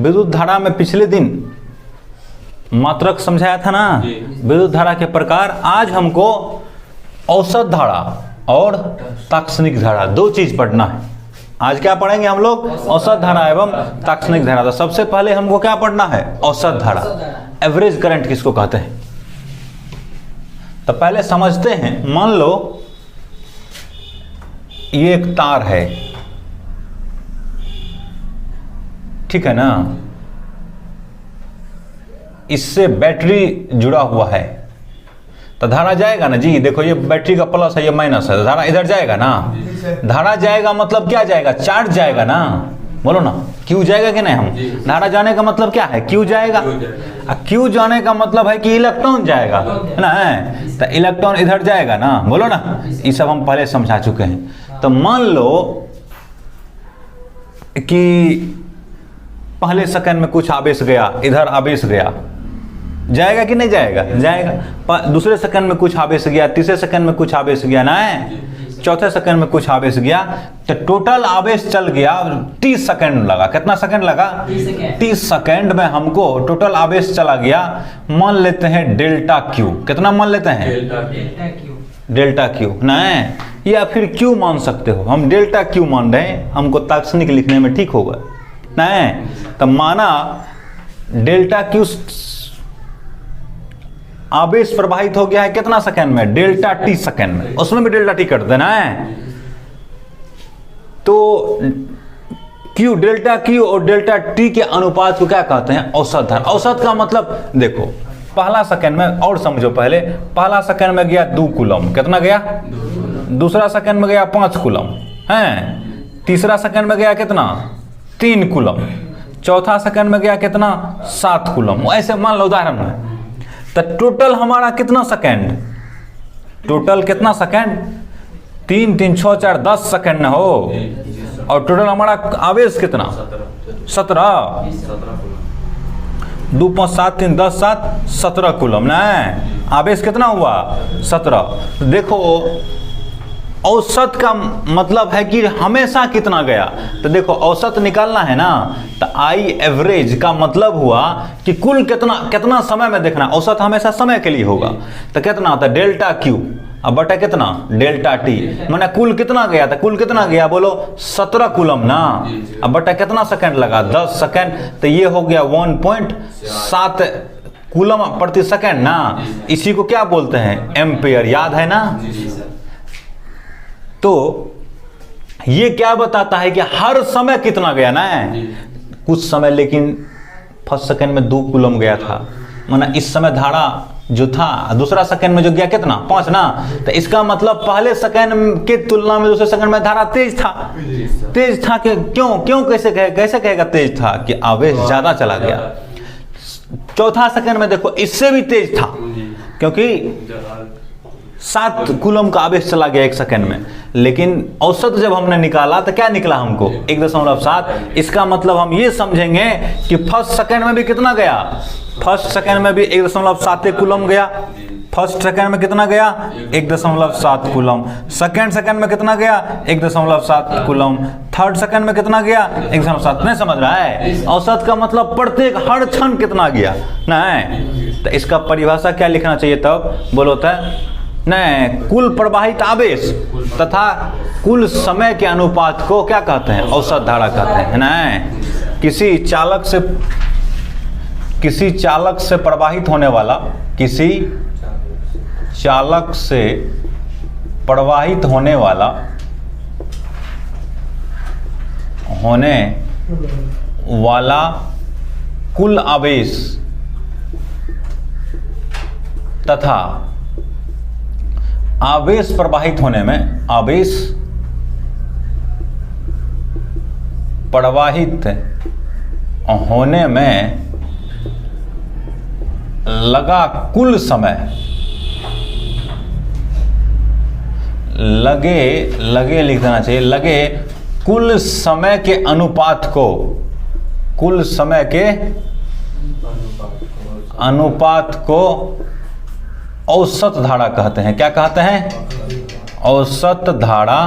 विद्युत धारा में पिछले दिन मात्रक समझाया था ना, विद्युत धारा के प्रकार। आज हमको औसत धारा और तात्क्षणिक धारा दो चीज पढ़ना है। आज क्या पढ़ेंगे हम लोग? औसत धारा एवं तात्क्षणिक धारा। तो सबसे पहले हमको क्या पढ़ना है? औसत धारा, एवरेज करंट किसको कहते हैं। तो पहले समझते हैं। मान लो ये एक तार है, ठीक है ना, इससे बैटरी जुड़ा हुआ है, तो धारा जाएगा ना जी। देखो ये बैटरी का प्लस है, ये माइनस है, तो धारा इधर जाएगा ना। धारा जाएगा मतलब क्या जाएगा? चार्ज जाएगा ना। बोलो ना, क्यू जाएगा कि नहीं? हम धारा जाने का मतलब क्या है? क्यू जाएगा। क्यू जाने का मतलब है कि इलेक्ट्रॉन जाएगा, है ना। तो इलेक्ट्रॉन इधर जाएगा ना। बोलो ना, ये सब हम पहले समझा चुके हैं। तो मान लो कि पहले सेकंड में कुछ आवेश गया, इधर आवेश गया, जाएगा कि नहीं जाएगा? जाएगा। दूसरे सेकंड में कुछ आवेश गया, तीसरे सेकंड में कुछ आवेश गया ना, चौथे सेकंड में कुछ आवेश गया, तो टोटल आवेश चल गया 30 सेकंड लगा। कितना सेकंड लगा? 30 सेकंड में हमको टोटल आवेश चला गया। मान लेते हैं डेल्टा क्यू। कितना मान लेते हैं? डेल्टा क्यू ना, या फिर क्यू मान सकते हो। हम डेल्टा क्यू मान रहे हैं, हमको तात्क्षणिक लिखने में ठीक होगा ना। तो माना डेल्टा क्यू आवेश प्रवाहित हो गया है कितना सेकंड में? डेल्टा टी सेकंड में। उसमें भी डेल्टा टी कर देना है। तो क्यू, डेल्टा क्यू और डेल्टा टी के अनुपात को क्या कहते हैं? औसत धारा। औसत का मतलब देखो, पहला सेकंड में, और समझो पहले, पहला सेकंड में गया 2 कूलम। कितना गया? दूसरा सेकंड में गया 5 कूलम है। तीसरा सेकंड में गया कितना? 3 कूलम। चौथा सेकंड में गया कितना? 7 कूलम। ऐसे मान लो उदाहरण में। तो टोटल हमारा कितना सेकंड? टोटल कितना सेकंड? 3 3 6 4 10 सेकंड हो। और टोटल हमारा आवेश कितना? 17। 2 5 7 3 10 7 17 कूलम ना। आवेश कितना हुआ? 17। देखो औसत का मतलब है कि हमेशा कितना गया। तो देखो औसत निकालना है ना, तो आई एवरेज का मतलब हुआ कि कुल कितना समय में देखना। औसत हमेशा समय के लिए होगा। तो कितना होता है? डेल्टा क्यू अब बटा कितना? Delta T. मैंने कुल कितना गया था? कुल कितना गया बोलो? 17 कूलम ना। अब बटा कितना सेकंड लगा? 10 सेकंड। तो ये हो गया 1.7 कूलम प्रति सेकंड ना। इसी को क्या बोलते हैं? एम्पेयर। याद है ना? तो ये क्या बताता है कि हर समय कितना गया ना। कुछ समय लेकिन फर्स्ट सेकंड में 2 कूलम गया था, माना इस समय धारा जो था, दूसरा सेकंड में जो गया कितना? 5 ना। तो इसका मतलब पहले सेकंड के तुलना में दूसरे सेकंड में धारा तेज था। तेज था कि क्यों कैसे कहेगा तेज था? कि आवेश ज्यादा चला गया। चौथा सेकंड में देखो इससे भी तेज था, क्योंकि 7 कूलम का आवेश चला गया 1 सेकंड में। लेकिन औसत जब हमने निकाला तो क्या निकला हमको? 1.7। इसका मतलब हम ये समझेंगे कि फर्स्ट सेकंड में भी कितना गया? फर्स्ट सेकंड में भी 1.7 कूलम गया। फर्स्ट सेकंड में कितना गया? 1.7 कूलम। सेकंड सेकंड में कितना गया? 1.7 कूलम। थर्ड सेकंड में कितना गया? 1.7। नहीं समझ रहा है? औसत का मतलब प्रत्येक हर क्षण कितना गया ना। तो इसका परिभाषा क्या लिखना चाहिए तब? बोलो तो नहीं, कुल प्रवाहित आवेश तथा कुल समय के अनुपात को क्या कहते हैं? औसत धारा कहते हैं ना। किसी चालक से प्रवाहित होने वाला, किसी चालक से प्रवाहित होने वाला कुल आवेश तथा आवेश प्रवाहित होने में, आवेश प्रवाहित होने में लगा कुल समय, लगे लिख देना चाहिए, लगे कुल समय के अनुपात को, कुल समय के अनुपात को औसत धारा कहते हैं। क्या कहते हैं? औसत धारा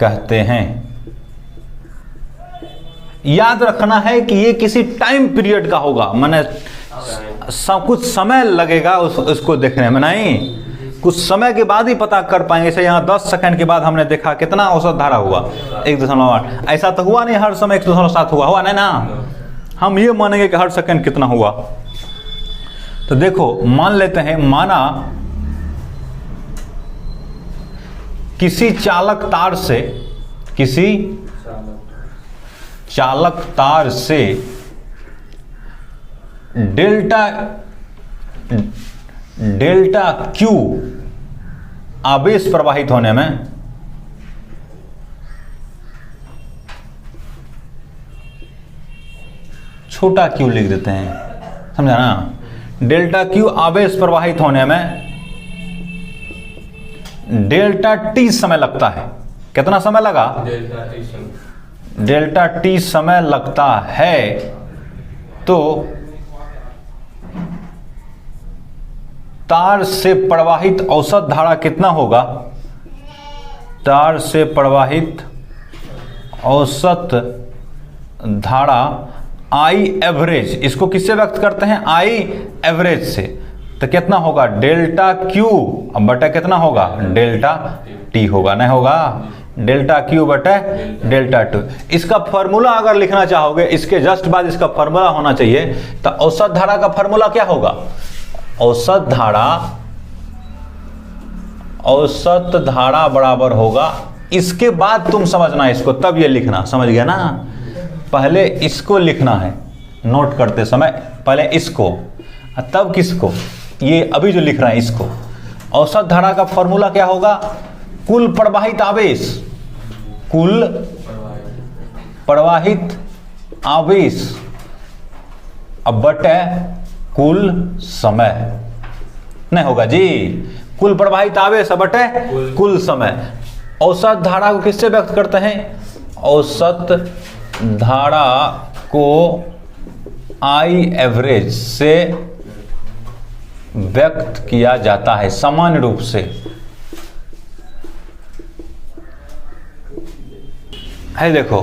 कहते हैं। याद रखना है कि ये किसी टाइम पीरियड का होगा, माने कुछ समय लगेगा उसको देखने में, नहीं कुछ समय के बाद ही पता कर पाएंगे। जैसे यहाँ 10 सेकंड के बाद हमने देखा कितना औसत धारा हुआ 1.8। ऐसा तो हुआ नहीं हर समय 1.7 हुआ नहीं ना, हम ये मानेंगे कि हर सेकंड कितना हुआ। तो देखो मान लेते हैं, माना किसी चालक तार से डेल्टा क्यू आवेश प्रवाहित होने में छोटा क्यू लिख देते हैं, समझा ना। डेल्टा क्यू आवेश प्रवाहित होने में डेल्टा टी समय लगता है। कितना समय लगा? डेल्टा टी समय लगता है। तो तार से प्रवाहित औसत धारा कितना होगा? तार से प्रवाहित औसत धारा आई एवरेज, इसको किससे व्यक्त करते हैं? आई एवरेज से। तो कितना होगा? डेल्टा क्यू बटा कितना होगा? डेल्टा टी होगा, नहीं होगा? डेल्टा क्यू बटे डेल्टा टी। इसका फॉर्मूला अगर लिखना चाहोगे, इसके जस्ट बाद इसका फॉर्मूला होना चाहिए। तो औसत धारा का फॉर्मूला क्या होगा? औसत धारा बराबर होगा, इसके बाद तुम समझना इसको, तब ये लिखना, समझ गया ना। पहले इसको लिखना है नोट करते समय, पहले इसको तब किसको? ये अभी जो लिख रहे हैं इसको। औसत धारा का फॉर्मूला क्या होगा? कुल प्रवाहित आवेश, कुल प्रवाहित आवेश अब बटे कुल समय, नहीं होगा जी। कुल प्रवाहित आवेश अब बटे कुल समय। औसत धारा को किससे व्यक्त करते हैं? औसत धारा को आई एवरेज से व्यक्त किया जाता है सामान्य रूप से। है देखो,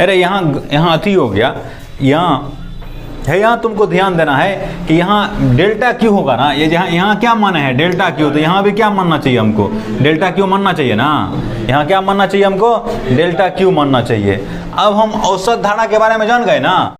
अरे यहाँ अति हो गया, यहाँ तुमको ध्यान देना है कि यहाँ डेल्टा क्यू होगा ना, ये यहाँ क्या माना है? Delta Q. तो यहाँ भी क्या मानना चाहिए हमको? डेल्टा क्यू मानना चाहिए ना। यहाँ क्या मानना चाहिए हमको? डेल्टा क्यू मानना चाहिए। अब हम औसत धारा के बारे में जान गए ना।